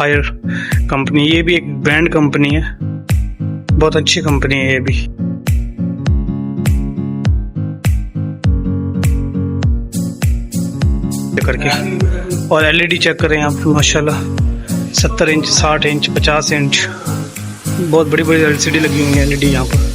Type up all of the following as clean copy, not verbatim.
Higher company, ये भी एक ब्रांड कंपनी है, बहुत अच्छी कंपनी है ये भी। करके और एलईडी चेक करें आप, माशाल्लाह 70 इंच, 60 इंच, 50 इंच, बहुत बड़ी बड़ी एलसीडी लगी हुई है एलईडी यहाँ पर।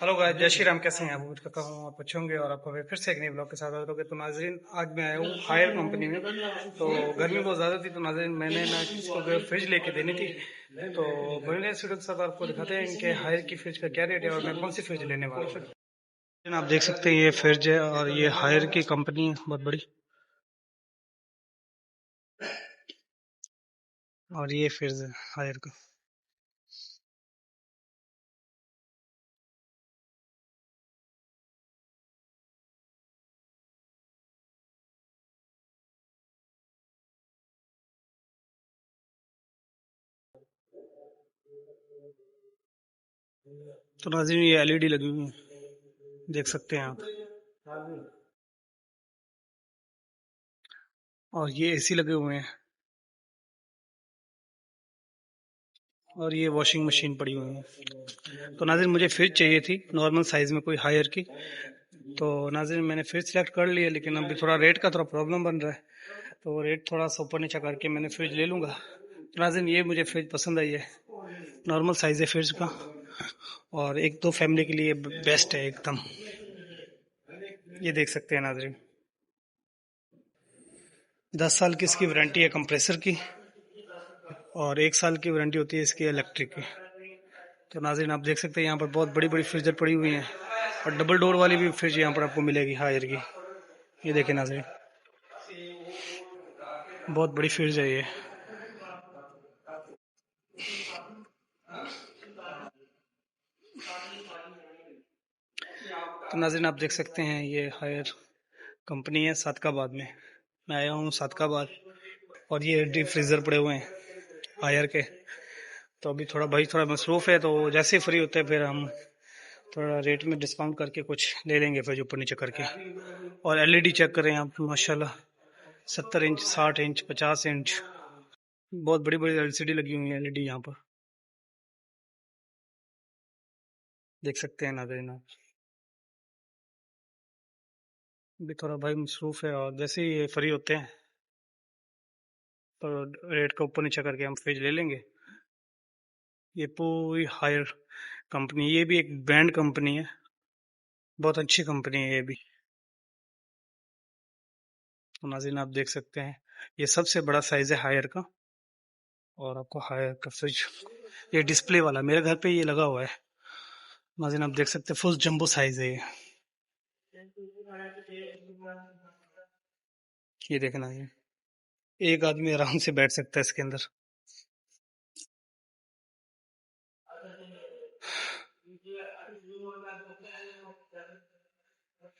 हेलो गाइस, जय श्री राम। कैसे हैं आप? उम्मीद करता हूँ आप अच्छे होंगे और आपको फिर से एक नई ब्लॉग के साथ हाजिर हो गए। तो नाजरीन, आज मैं आया हूँ हायर कंपनी में। तो गर्मी बहुत ज़्यादा थी, तो नाजरीन मैंने ना इसको फ्रिज लेके देनी थी। तो बड़े स्टूडियो के साथ आपको दिखाते हैं इनके हायर की फ्रिज का क्या रेट है और मैं कौन सी फ्रिज लेने वाला हूँ। आप देख सकते हैं ये फ्रिज है और ये हायर की कंपनी है बहुत बड़ी। और ये फ्रिज है हायर का। तो नाज़रीन ये एलईडी लगी हुई है, देख सकते हैं आप। और ये एसी लगे हुए हैं और ये वॉशिंग मशीन पड़ी हुई है। तो नाज़रीन मुझे फ्रिज चाहिए थी नॉर्मल साइज़ में, कोई हायर की। तो नाज़रीन मैंने फ्रिज सेलेक्ट कर लिया, लेकिन अभी थोड़ा रेट का थोड़ा प्रॉब्लम बन रहा है। तो रेट थोड़ा सा ऊपर नीचा करके मैंने फ्रिज ले लूँगा। तो नाज़रीन ये मुझे फ्रिज पसंद आई है, नॉर्मल साइज़ है फ्रिज का और एक दो फैमिली के लिए बेस्ट है एकदम। ये देख सकते हैं नाज़रीन, 10 साल की इसकी वारंटी है कंप्रेसर की और 1 साल की वारंटी होती है इसकी इलेक्ट्रिक की। तो नाज़रीन आप देख सकते हैं यहाँ पर बहुत बड़ी बड़ी फ्रिजर पड़ी हुई हैं और डबल डोर वाली भी फ्रिज यहाँ पर आपको मिलेगी हायर की। ये देखें नाज़रीन, बहुत बड़ी फ्रिज है ये। तो नाज़रीन आप देख सकते हैं ये हायर कंपनी है सादकाबाद में। मैं आया हूँ सादकाबाद और ये डीप फ्रीज़र पड़े हुए हैं हायर के। तो अभी थोड़ा भाई थोड़ा मसरूफ़ है, तो जैसे ही फ्री होते हैं फिर हम थोड़ा रेट में डिस्काउंट करके कुछ ले लेंगे फिर ऊपर नीचे करके। और एलईडी चेक करें आप, माशाल्लाह 70 इंच, 60 इंच, 50 इंच, बहुत बड़ी बड़ी एलसीडी लगी हुई है एलईडी यहाँ पर, देख सकते हैं नाज़रीन आप। अभी थोड़ा भाई मसरूफ़ है और जैसे ही ये फ्री होते हैं तो रेट का ऊपर नीचे करके हम फ्रिज ले लेंगे। ये पूरी हायर कंपनी, ये भी एक ब्रांड कंपनी है, बहुत अच्छी कंपनी है ये भी। तो नाज़रीन आप देख सकते हैं ये सबसे बड़ा साइज़ है हायर का। और आपको हायर का फ्रिज, ये डिस्प्ले वाला मेरे घर पे ये लगा हुआ है। नाज़रीन आप देख सकते हैं फुल जंबो साइज़ है ये देखना, ये एक आदमी आराम से बैठ सकता है इसके अंदर।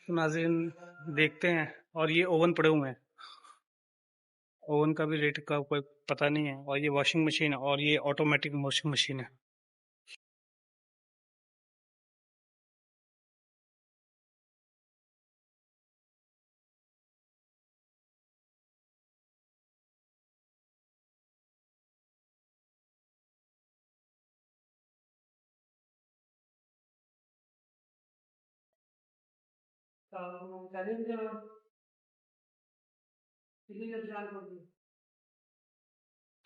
तो नाज़रीन देखते हैं, और ये ओवन पड़े हुए हैं, ओवन का भी रेट का कोई पता नहीं है। और ये वॉशिंग मशीन है और ये ऑटोमेटिक वॉशिंग मशीन है।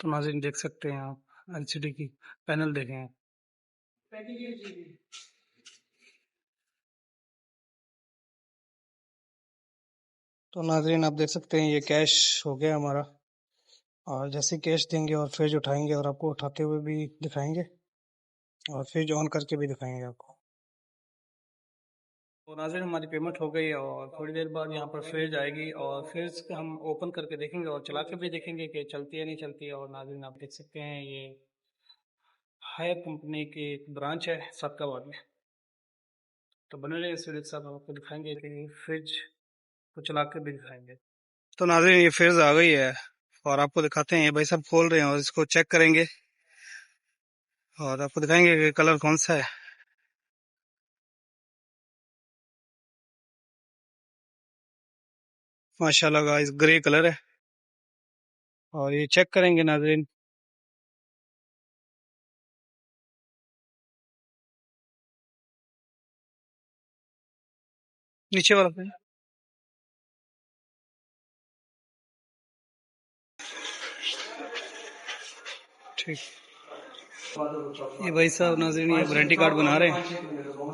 तो नाज़रीन देख सकते हैं आप एलसीडी की पैनल देखें आप। तो नाज़रीन आप देख सकते हैं ये कैश हो गया हमारा। और जैसे कैश देंगे और फ्रिज उठाएंगे और आपको उठाते हुए भी दिखाएंगे और फ्रिज ऑन करके भी दिखाएंगे आपको। तो नाज़रीन हमारी पेमेंट हो गई है और थोड़ी देर बाद यहाँ पर फ्रिज आएगी और फ्रिज हम ओपन करके देखेंगे और चला के भी देखेंगे कि चलती है नहीं चलती है। और नाज़रीन आप देख सकते हैं ये हायर कंपनी की एक ब्रांच है सादकाबाद में। तो बने रहिए इस वीडियो के साथ, हम आपको दिखाएंगे कि फ्रिज आपको चला के भी दिखाएंगे। तो नाज़रीन ये फ्रिज आ गई है और आपको दिखाते हैं, ये भाई साहब खोल रहे हैं और इसको चेक करेंगे और आपको दिखाएंगे कि कलर कौन सा है। माशाल्लाह गाइस ग्रे कलर है और ये चेक करेंगे नाज़रीन। नीचे वाला पे ठीक। ये भाई साहब नाज़रीन ये वारंटी कार्ड बना रहे हैं,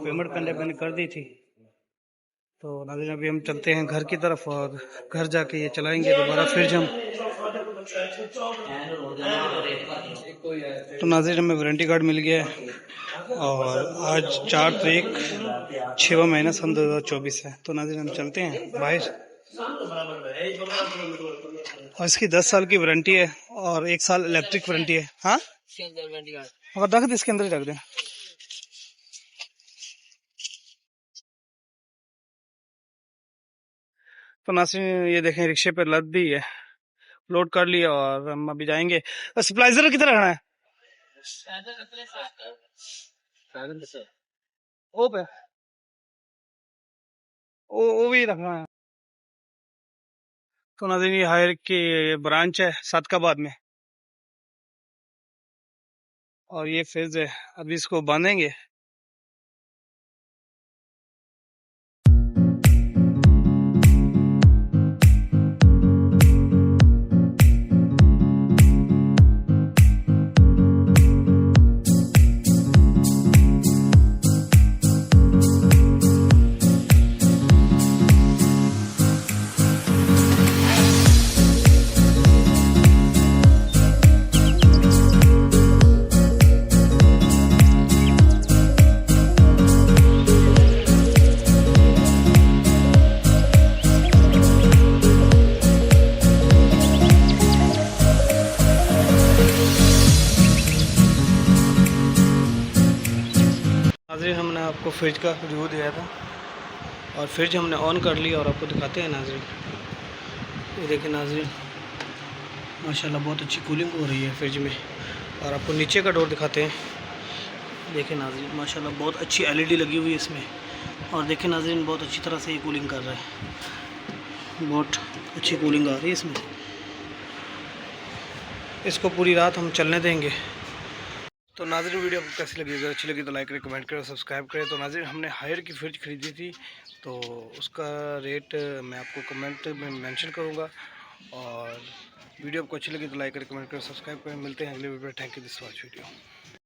पेमेंट करने मैंने कर दी थी। तो नाज़रीन अभी हम चलते हैं घर की तरफ और घर जाके ये चलाएंगे दोबारा फ्रिज हम। तो नाज़रीन हमें वारंटी कार्ड मिल गया है और आज 4 तारीख 6वां महीना सन 2024 है। तो नाज़रीन हम चलते हैं बाहर और इसकी 10 साल की वारंटी है और 1 साल इलेक्ट्रिक वारंटी है। हाँ अगर रख दे इसके अंदर ही रख दें। तो नाज़रीन ये देखें रिक्शे पे लद दी है, लोड कर लिया और हम अभी जाएंगे। स्प्लाइजर किधर रखना है? ओ पे वो भी रखना है। तो नाज़रीन ये हायर की ब्रांच है सादकाबाद में और ये फेज है, अभी इसको बांधेंगे। नाज़रीन हमने आपको फ्रिज का रिव्यू दिया था और फ्रिज हमने ऑन कर लिया और आपको दिखाते हैं नाज़रीन। ये देखिए नाज़रीन माशाल्लाह बहुत अच्छी कूलिंग हो रही है फ्रिज में। और आपको नीचे का डोर दिखाते हैं। देखिए नाज़रीन माशाल्लाह बहुत अच्छी एलईडी लगी हुई है इसमें और देखिए नाज़रीन बहुत अच्छी तरह से ये कूलिंग कर रहा है, बहुत अच्छी कूलिंग आ रही है इसमें। इसको पूरी रात हम चलने देंगे। तो नाज़रीन वीडियो आपको कैसी लगी? अगर अच्छी लगी तो लाइक करें, कमेंट करें, सब्सक्राइब करें। तो नाज़रीन हमने हायर की फ्रिज ख़रीदी थी तो उसका रेट मैं आपको कमेंट में मेंशन करूँगा। और वीडियो आपको अच्छी लगी तो लाइक करें, कमेंट करें, सब्सक्राइब करें। मिलते हैं अगले वीडियो में। Thank you this watch video.